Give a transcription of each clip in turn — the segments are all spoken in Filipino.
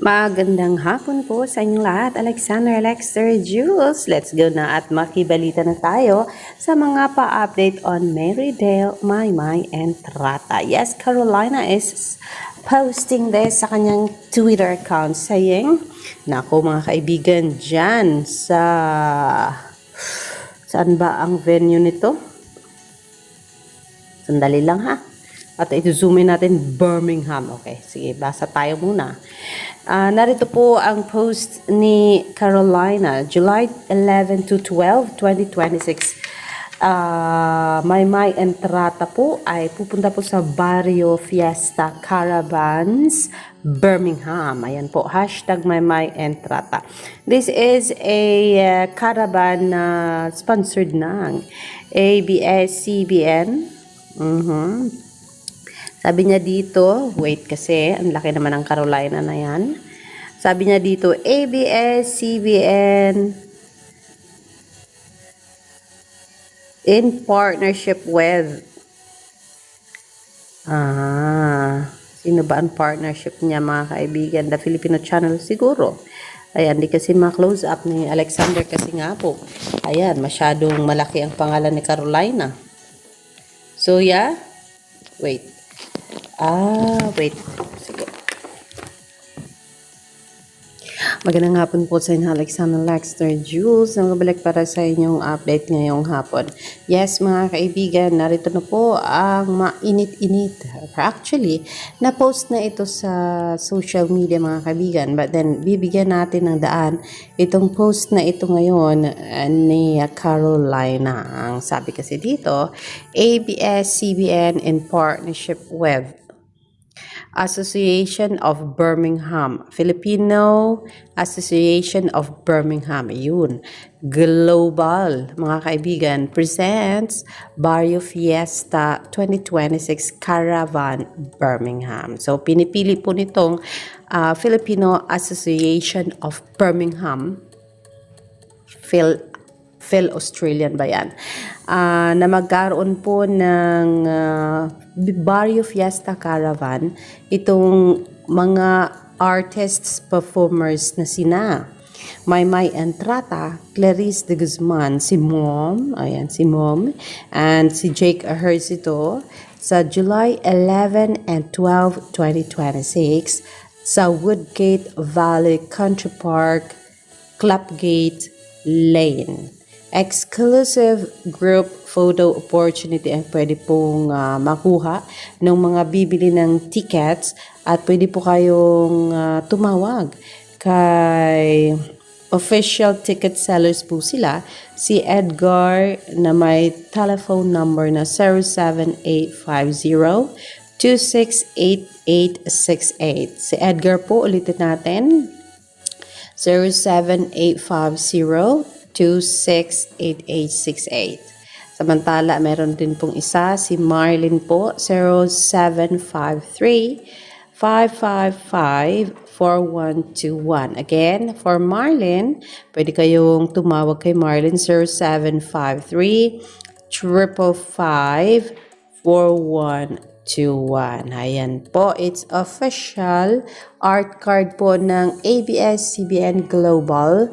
Magandang hapon po sa inyong lahat. Alexander Lexter Jules. Let's go na at makibalita na tayo sa mga pa-update on Marydale, Maymay, and Trata. Yes, Carolina is posting this sa kanyang Twitter account saying, nako mga kaibigan dyan sa... Saan ba ang venue nito? Sandali lang ha. At ito-zoomin natin Birmingham. Okay, sige, basa tayo muna. Narito po ang post ni Carolina, July 11 to 12, 2026. Maymay and Trata po ay pupunta po sa Barrio Fiesta Caravans, Birmingham. Ayan po, hashtag Maymay and Trata. This is a caravan na sponsored ng ABS-CBN. Sabi niya dito, wait kasi, ang laki naman ng Carolina na yan. Sabi niya dito, ABS-CBN in partnership with... sino ba ang partnership niya mga kaibigan? The Filipino Channel siguro. Ayan, di kasi ma-close up ni Alexander kasi nga po. Ayan, masyadong malaki ang pangalan ni Carolina. So yeah, wait. Wait. Sige. Magandang hapon po sa inyo, Alexander Lexter Jules. Nagabalik para sa inyong update ngayong hapon. Yes, mga kaibigan, narito na po ang mainit-init. Actually, na-post na ito sa social media, mga kaibigan. But then, bibigyan natin ng daan itong post na ito ngayon ni Carolina. Ang sabi kasi dito, ABS-CBN in partnership with Association of Birmingham, Filipino Association of Birmingham, yun, Global, mga kaibigan, presents Barrio Fiesta 2026 Caravan Birmingham. So, pinipili po nitong Filipino Association of Birmingham, Australian ba yan? Na magkaroon po ng Barrio Fiesta Caravan, itong mga artists, performers na sina Maymay and Trata, Clarice de Guzman, si Mom, ayan si Mom, and si Jake Ejercito sa July 11 and 12, 2026 sa Woodgate Valley Country Park, Clapgate Lane. Exclusive group photo opportunity ang pwede pong makuha ng mga bibili ng tickets at pwede po kayong tumawag kay official ticket sellers po sila, si Edgar na may telephone number na 07850-268868. Si Edgar po, ulitin natin, 07850-268868. Samantala, meron din pong isa, si Marlin po, 0753-555-4121. Again, for Marlin, pwede kayong tumawag kay Marlin, 0753-555-4121. Ayan po, it's official art card po ng ABS-CBN Global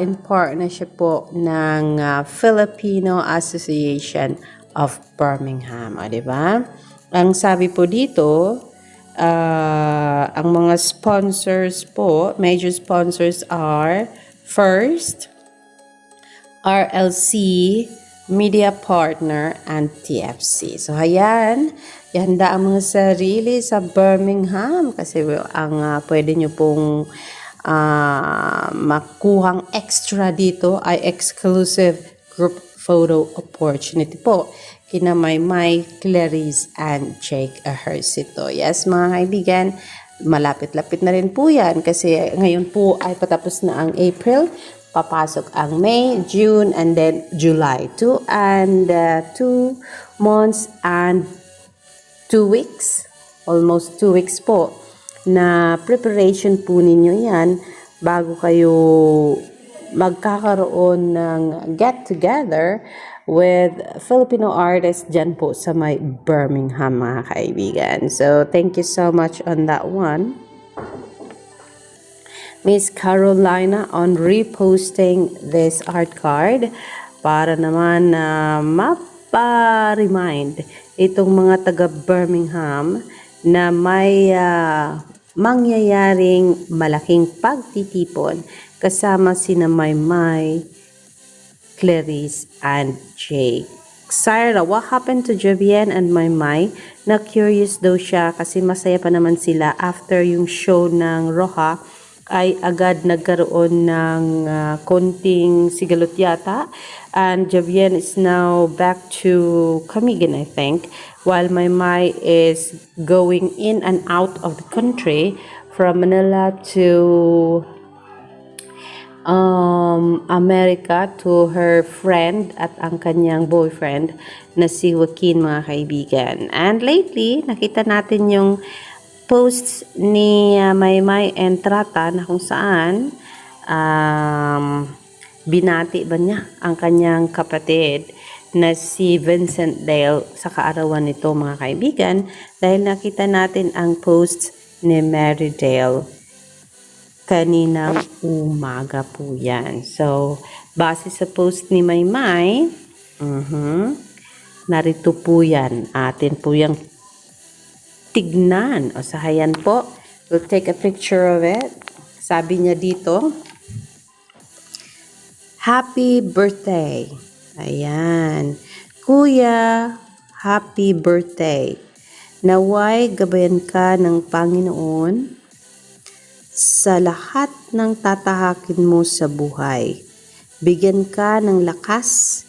in partnership po ng Filipino Association of Birmingham. Diba? Ang sabi po dito, ang mga sponsors po, major sponsors are first, RLC, Media Partner, and TFC. So, ayan, ihanda ang mga sarili sa Birmingham kasi ang pwede nyo pong makuhang extra dito ay exclusive group photo opportunity po kina Maymay, Clarice, and Jake Ejercito. Yes, mga kaibigan, malapit-lapit na rin po yan kasi ngayon po ay patapos na ang April, papasok ang May, June, and then July. 2 months and 2 weeks, almost 2 weeks po na preparation po ninyo yan bago kayo magkakaroon ng get-together with Filipino artists dyan po sa may Birmingham, mga kaibigan. So, thank you so much on that one. Miss Carolina on reposting this art card para naman na mapa-remind itong mga taga Birmingham na may mangyayaring malaking pagtitipon kasama sina Maymay, Clarice, and Jake. Syra, what happened to Javienne and Maymay? Na curious daw siya kasi masaya pa naman sila after yung show ng Roja ay agad nagkaroon ng konting sigalot yata, and Javienne is now back to Camigan, I think, while Maymay is going in and out of the country from Manila to America to her friend at ang kanyang boyfriend na si Joaquin, mga kaibigan. And lately, nakita natin yung posts ni Maymay Entrata na kung saan binati ba niya ang kanyang kapatid na si Vincent Dale sa kaarawan nito, mga kaibigan, dahil nakita natin ang posts ni Mary Dale kaninang umaga po yan. So, base sa post ni Maymay, narito po yan. Atin po yung tignan. O sahayan po. We'll take a picture of it. Sabi niya dito, Happy birthday. Ayan. Kuya, happy birthday. Naway gabayan ka ng Panginoon sa lahat ng tatahakin mo sa buhay. Bigyan ka ng lakas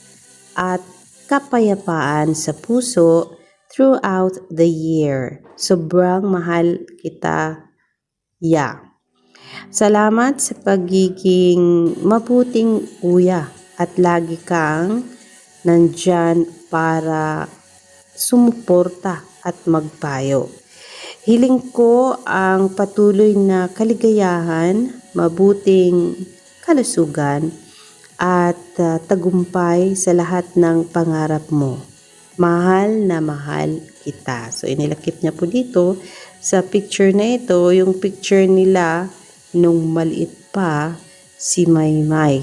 at kapayapaan sa puso throughout the year. Sobrang mahal kita, Ya. Salamat sa pagiging mabuting kuya at lagi kang nandyan para sumuporta at magpayo. Hiling ko ang patuloy na kaligayahan, mabuting kalusugan, at tagumpay sa lahat ng pangarap mo. Mahal na mahal kita. So, inilakip niya po dito sa picture na ito, yung picture nila nung maliit pa si Maymay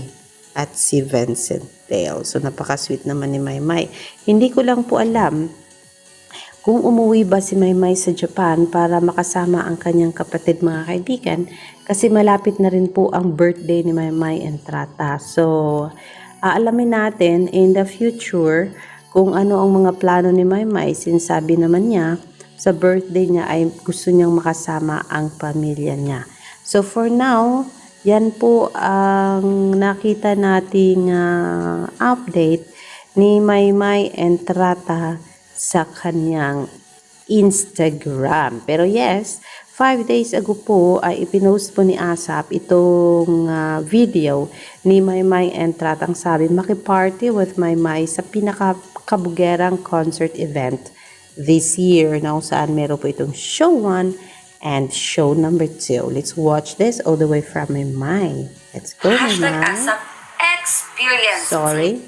at si Vincent Dale. So, napaka-sweet naman ni Maymay. Hindi ko lang po alam kung umuwi ba si Maymay sa Japan para makasama ang kanyang kapatid, mga kaibigan, kasi malapit na rin po ang birthday ni Maymay Entrata. So, aalamin natin in the future kung ano ang mga plano ni Maymay, since sabi naman niya sa birthday niya ay gusto niyang makasama ang pamilya niya. So, for now, yan po ang nakita nating update ni Maymay Entrata sa kanyang Instagram. Pero yes, 5 days ago po ay ipinost po ni ASAP itong video ni Maymay Entrata. Ang sabi, makiparty with Maymay sa pinakabugerang concert event this year, na kung saan meron po itong show 1 and show number 2. Let's watch this all the way from Maymay. Let's go, Hashtag Maymay. ASAP Experience. Sorry.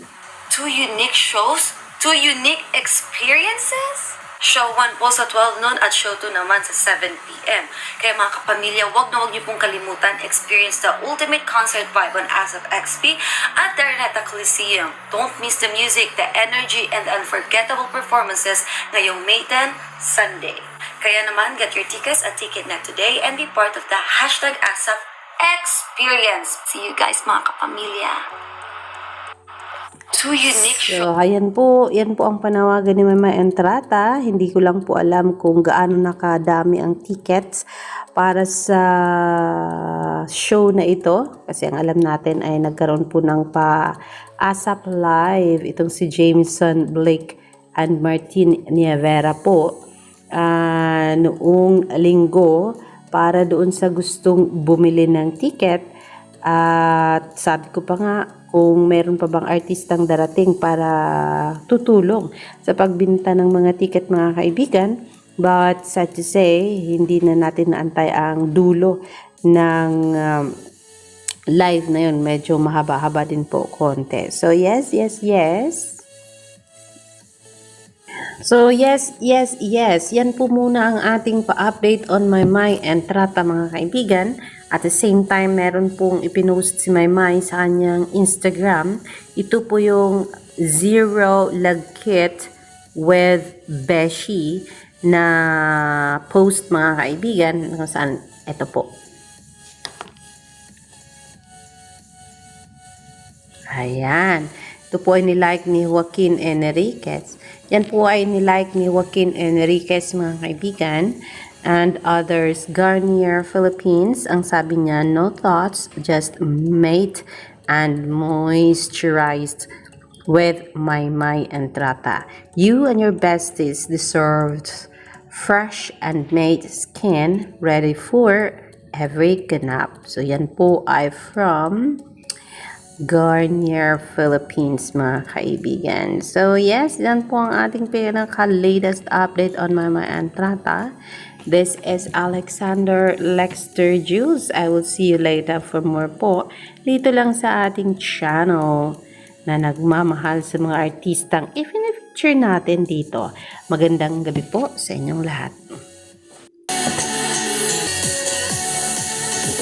2 unique shows, 2 unique experiences. Show 1 po sa 12 noon at show 2 naman sa 7 p.m. Kaya mga kapamilya, wag niyo pong kalimutan, experience the ultimate concert vibe on ASAP XP at the Araneta Coliseum. Don't miss the music, the energy, and the unforgettable performances ngayong May 10, Sunday. Kaya naman, get your tickets at Ticketnet today and be part of the hashtag ASAP Experience. See you guys, mga kapamilya. 2 unique shows. So, ayan po, yan po ang panawagan ni Maymay Entrata. Hindi ko lang po alam kung gaano nakadami ang tickets para sa show na ito. Kasi ang alam natin ay nagkaroon po ng pa-ASAP Live. Itong si Jameson Blake and Martin Nievera po. Noong linggo para doon sa gustong bumili ng ticket. At sabi ko pa nga, kung meron pa bang artistang darating para tutulong sa pagbinta ng mga ticket, mga kaibigan. But sad to say, hindi na natin naantay ang dulo ng live na yun. Medyo mahaba-haba din po konti. So yes. So yes, yes, yes. Yan po muna ang ating pa-update on Maymay and Trata mga kaibigan. At the same time, meron pong ipinost si Maymay sa kanyang Instagram. Ito po yung Zero Lagkit with Beshi na post mga kaibigan. Kung saan, ito po. Ayan. Ito po ay nilike ni Joaquin Enriquez. Yan po ay nilike ni Joaquin Enriquez mga kaibigan. And others, Garnier Philippines. Ang sabi niya, no thoughts, just mate and moisturized with Maymay and Trata. You and your besties deserved fresh and made skin ready for every ganap. So yan po ay from Garnier Philippines mga kaibigan. So yes, yan po ang ating pinaka-latest update on Maymay and Trata. This is Alexander Lexter Jules. I will see you later for more po. Dito lang sa ating channel na nagmamahal sa mga artistang i-feature natin dito. Magandang gabi po sa inyong lahat.